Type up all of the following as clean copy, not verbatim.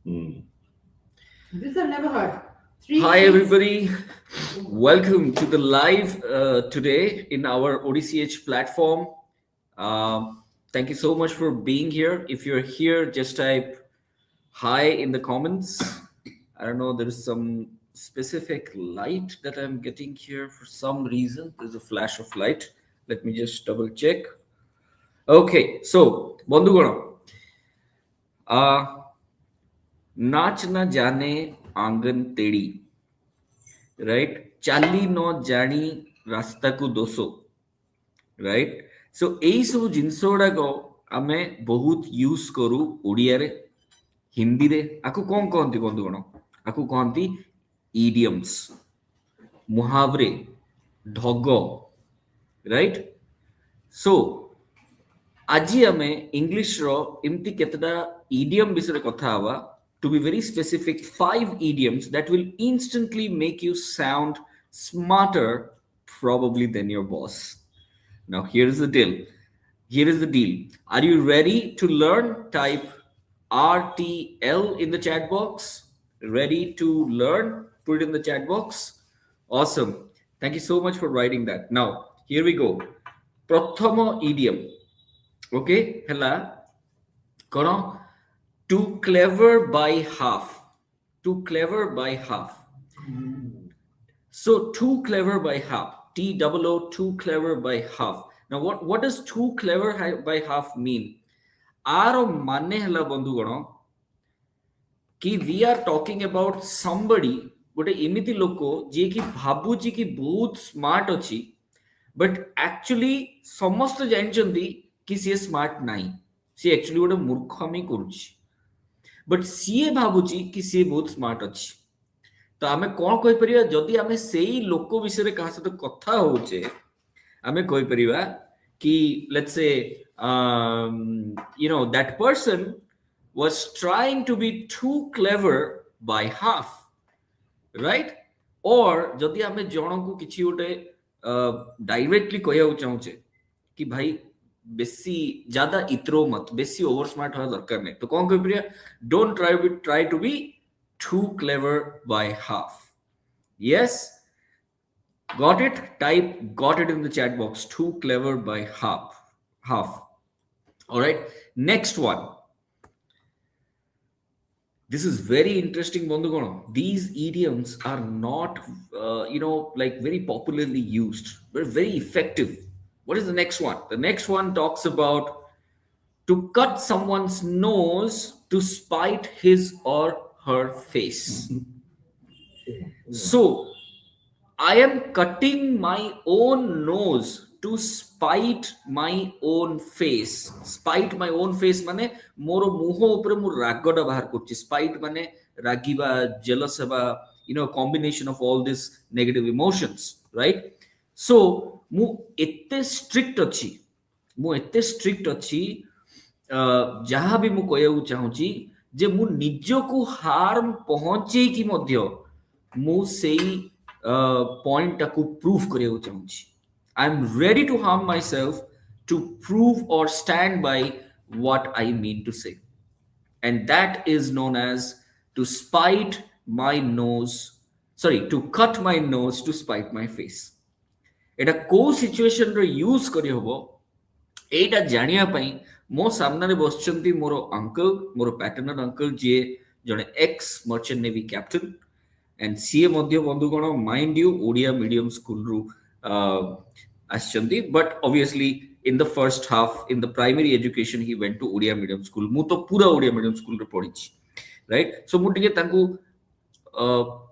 This I've never heard. Three Hi, cheeks. everybody. Welcome to the live today in our ODCH platform. Thank you so much for being here. If you're here, just type hi in the comments. I don't know, there is some specific light that I'm getting here for some reason. There's a flash of light. Let me just double check. Okay, so বন্ধুগণ नाच न जाने आंगन तेड़ी right चाली न जानी रास्ता को दोषो राइट सो एई सब जिनस गुड़ाक आम बहुत यूज करू ओडिया रे हिंदी रे आकु कौन कहती बंधुगण आकु कहती इडियम्स मुहावरे ढग राइट सो आज आम इंग्लिश रो एमती केतटा इडियम विषय कथा हवा to be very specific 5 idioms that will instantly make you sound smarter probably than your boss. Now here's the deal. Here is the deal. Are you ready to learn? Type RTL in the chat box. Ready to learn? Put it in the chat box. Awesome. Thank you so much for writing that. Now, here we go. Prathama idiom. Okay, hela. Kono too clever by half. Too clever by half. So too clever by half. TOO too clever by half. Now what does too clever by half mean? आरो माने हला बंधुगण कि we are talking about somebody गोटे एमिति लोक जे कि भाबुची कि बहुत स्मार्ट अछि बट एक्चुअली समस्त जानचंती कि सी स्मार्ट नाही सी एक्चुअली गोटे मूर्खमी करूची बट सीए भाबुची कि सी बहुत स्मार्ट अछि तो आमे कोन कहि परिबा जदि आमे सेही लोक विषय रे कहा सहित कथा होचे आमे कहि परिबा कि let's say you know that person was trying to be too clever by half right or जदि आमे जनकु किछि गोटे डायरेक्टली कहया चाहूचे कि भाई बेसी ज्यादा इतरो मत बेसी ओवर स्मार्ट होना दरकार नहीं तो कौन कह परिया don't try to be too clever by half. Yes, got it? Type got it in the chat box. Too clever by half. Half. All right. Next one. This is very interesting, Bandhugono. These idioms are not, like very popularly used, but very effective. What is the next one? The next one talks about to cut someone's nose to spite his or her face. So, I am cutting my own nose to spite my own face. Spite my own face माने मोर मुह ऊपर मु रागडा बाहर करछि. Spite माने रागिबा, jealous हेबा, combination of all these negative emotions, right? So, मु एते strict अछि जहाँ भी मु कहू चाहूची जे मु निजको हार्म पहुंचे कि मध्य मु सेई पॉइंट टाकू प्रूफ करियो चाहूची I am ready to harm myself to prove or stand by what I mean to say and that is known as to spite my nose sorry to cut my nose to spite my face एटा को situation रे use करि हबो एटा जानिया पई मो सामने बसचंती मोर uncle मोर पैटर्नर uncle जे जने ex merchant navy captain and CA मध्य बंधुगण mind you Odia medium school रु आछंती but obviously in the first half in the primary education he went to Odia medium school मु तो पूरा ओडिया मीडियम स्कूल रे पढिछि राइट सो मु टिके तांकू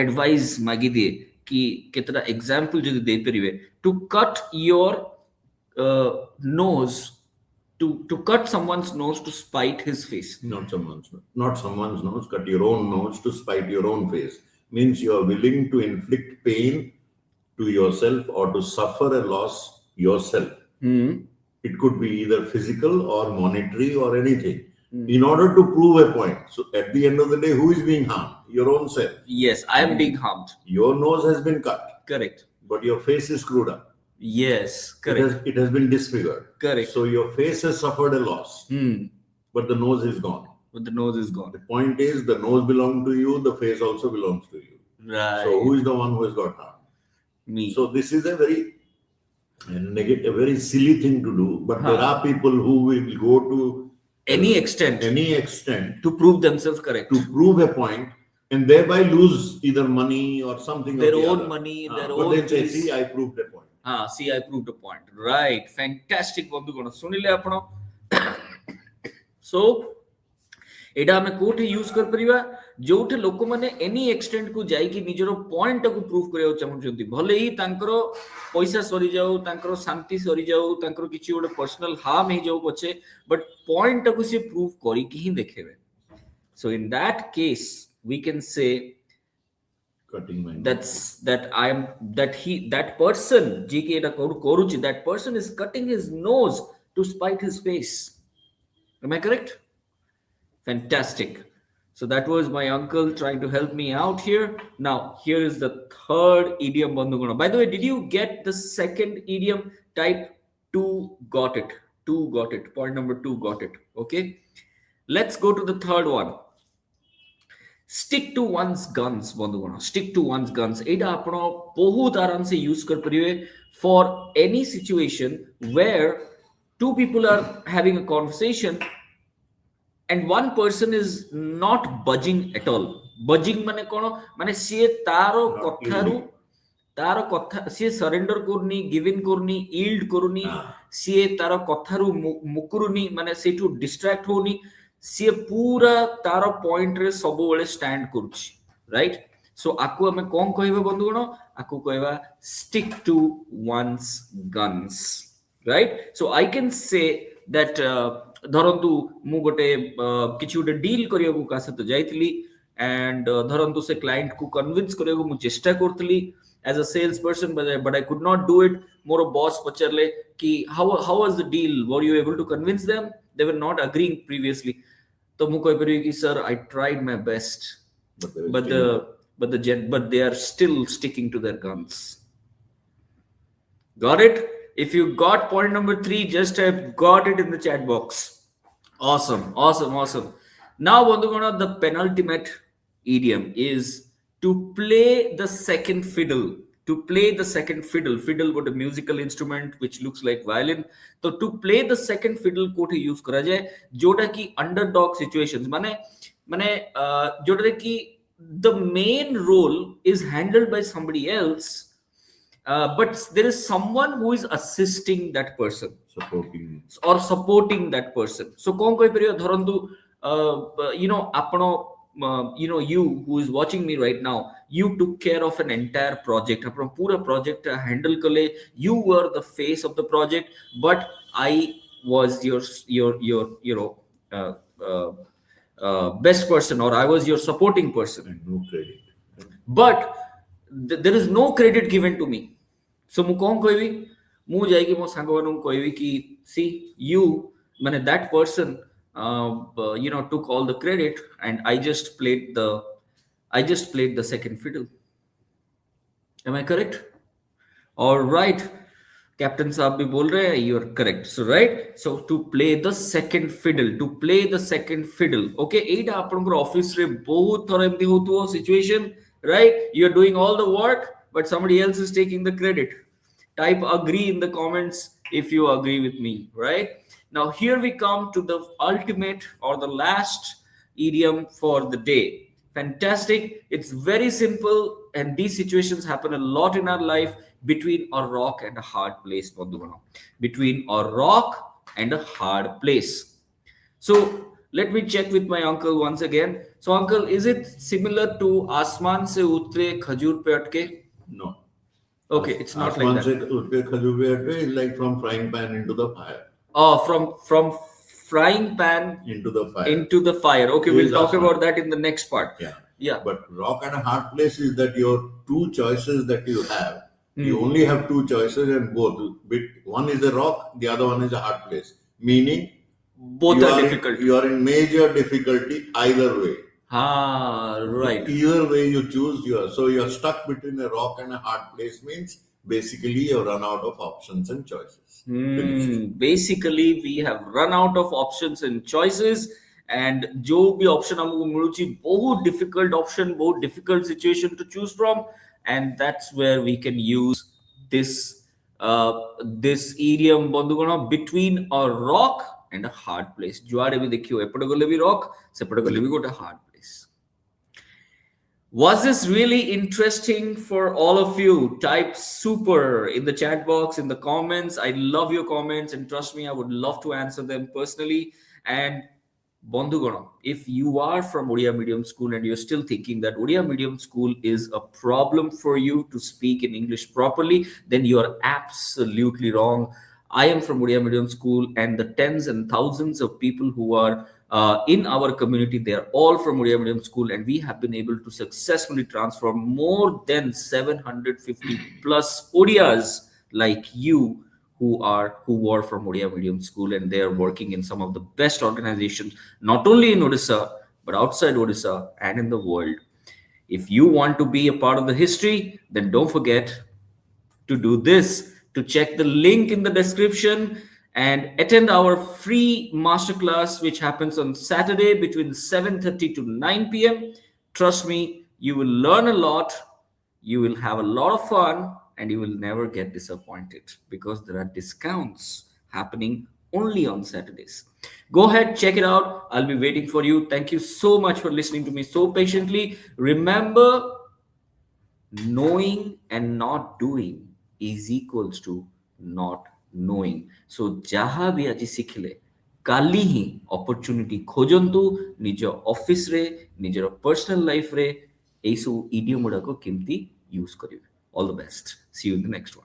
एडवाइस मागी दिए कि केतरा एग्जांपल जदि दे परिवे to cut your nose to cut someone's nose to spite his face. Not someone's nose. Cut your own nose to spite your own face. Means you are willing to inflict pain to yourself or to suffer a loss yourself. It could be either physical or monetary or anything. In order to prove a point. So at the end of the day, who is being harmed? Your own self. Yes, I am being harmed. Your nose has been cut. Correct. But your face is screwed up. Yes, correct. It has been disfigured. Correct. So your face has suffered a loss. But the nose is gone. but the nose is gone. The point is, the nose belongs to you, the face also belongs to you. Right. So who is the one who has got harm? Me. So this is a very negative, a very silly thing to do. But there are people who will go to any extent to prove themselves correct, to prove a point, and thereby lose either money or something. their or the own other. money, their But own then say, peace. see, I proved a point. See, I proved a point. Right. Fantastic. ବନ୍ଧୁଗଣ ଶୁଣିଲେ ଆପଣ so ଏଇଟା ଆମେ କୋଉଠି use କରିପାରିବା ଯୋଉଠି ଲୋକମାନେ any ଏକ୍ସଟେଣ୍ଟ କୁ ଯାଇକି ନିଜର ପଏଣ୍ଟ ଟାକୁ ପ୍ରୁଭ କରିବାକୁ ଚାହୁଁଛନ୍ତି ଭଲେ ହିଁ ତାଙ୍କର ପଇସା ସରିଯାଉ ତାଙ୍କର ଶାନ୍ତି ସରିଯାଉ ତାଙ୍କର କିଛି ଗୋଟେ ପର୍ସନାଲ ହାର୍ମ ହେଇଯାଉ ପଛେ ବଟ ପଏଣ୍ଟ ଟାକୁ ସେ ପ୍ରୁଭ କରିକି ହିଁ ଦେଖେଇବେ so in that case we can say Cutting my that person ଯିଏ କି ଏଟା କରୁଛି that person is cutting his nose to spite his face. Am I correct? Fantastic. So that was my uncle trying to help me out here. Now, here is the third idiom, bandhugana. By the way, did you get the second idiom? Type 2 got it. 2 got it. Point number 2 got it. Okay. Let's go to the third one. Stick to one's guns, bandhugana. Stick to one's guns. Eita apno bahut aram se use kar paribe for any situation where two people are having a conversation and one person is not budging at all. Budging mane kono mane siye taro kotha siye surrender korni, give in korni, yield korni, siye taro kotharu mukuruni mane setu distract honi, siye pura taro point re sabu bele stand kuruchi, right? So aku ame kon kahiba bandhugono, aku kahiba stick to one's guns, right? So I can say that ଧରନ୍ତୁ ମୁଁ ଗୋଟେ କିଛି ଗୋଟେ deal କରିବାକୁ କାହା ସହିତ ଯାଇଥିଲି and ଧରନ୍ତୁ ସେ କ୍ଲାଏଣ୍ଟ କୁ କନଭିନ୍ସ କରିବାକୁ ମୁଁ ଚେଷ୍ଟା କରୁଥିଲି as a salesperson but I could not do it. ମୋର ବସ୍ ପଚାରିଲେ କି how was the deal, were you able to convince them? They were not agreeing previously. ତ ମୁଁ କହିପାରିବି କି sir I tried my best but they are still sticking to their guns. Got it? If you got point number 3, just have got it in the chat box. Awesome. Now, bandhugana, the penultimate idiom is to play the second fiddle. To play the second fiddle. Fiddle got a musical instrument which looks like violin. So to play the second fiddle कोठे use करा जाए जोटा की underdog situations माने जोटा की the main role is handled by somebody else. But there is someone who is assisting that person, supporting that person. So kon koi period dharantu apno you who is watching me right now, you took care of an entire project, apno pura project handle kale, you were the face of the project, but I was your best person, or I was your supporting person, and no credit, but there is no credit given to me. So ମୁଁ କଣ କହିବି, ମୁଁ ଯାଇକି ମୋ ସାଙ୍ଗମାନଙ୍କୁ କହିବି କି see you ମାନେ that person took all the credit and I just played the second fiddle. Am I correct? All right, captain साहब भी बोल रहे हैं you are correct. So right, so to play the second fiddle. Okay, एटा आपनकर office रे बहुत थोड़ा एमती होतुओ situation, right? You are doing all the work but somebody else is taking the credit. Type agree in the comments if you agree with me, right? Now here we come to the ultimate or the last idiom for the day. Fantastic. It's very simple and these situations happen a lot in our life, between a rock and a hard place. Between a rock and a hard place. So let me check with my uncle once again. So uncle, is it similar to Asman se utre khajur pe atke? No. Okay, it's not like that. Is like from frying pan into the fire. Oh, from frying pan into the fire. Okay, we'll talk about that in the next part. Yeah. But rock and a hard place is that your two choices that you have. You only have two choices and both. One is a rock, the other one is a hard place. Meaning both are difficult. You are in major difficulty either way. Right. Either way you choose, so you are stuck between a rock and a hard place, means basically you have run out of options and choices. Basically, we have run out of options and choices, and जो भी option हमको मिलुची बहुत difficult option, बहुत difficult situation to choose from, and that's where we can use this this idiom बंधुगण between a rock and a hard place. जुआड़े भी देखियो एपटे गले भी rock, सेपटे गले भी गोटे hard place. Was this really interesting for all of you? Type super in the chat box, in the comments. I love your comments, and trust me, I would love to answer them personally. And Bondhugono, if you are from Odia Medium School and you're still thinking that Odia Medium School is a problem for you to speak in English properly, then you are absolutely wrong. I am from Odia Medium School, and the tens and thousands of people who are in our community, they are all from Odia Medium School, and we have been able to successfully transform more than 750 plus Odias like you who were from Odia Medium School, and they are working in some of the best organizations, not only in Odisha but outside Odisha and in the world. If you want to be a part of the history, then don't forget to do this, to check the link in the description and attend our free masterclass, which happens on Saturday between 7:30 to 9 p.m. Trust me, you will learn a lot, you will have a lot of fun, and you will never get disappointed because there are discounts happening only on Saturdays. Go ahead, check it out. I'll be waiting for you. Thank you so much for listening to me so patiently. Remember, knowing and not doing is equals to not knowing. So jaha bhi aji sikhile kali hi opportunity khojantu nijo office re, nijo personal life re ei so idiom guda ko kimti use karibe. All the best. See you in the next one.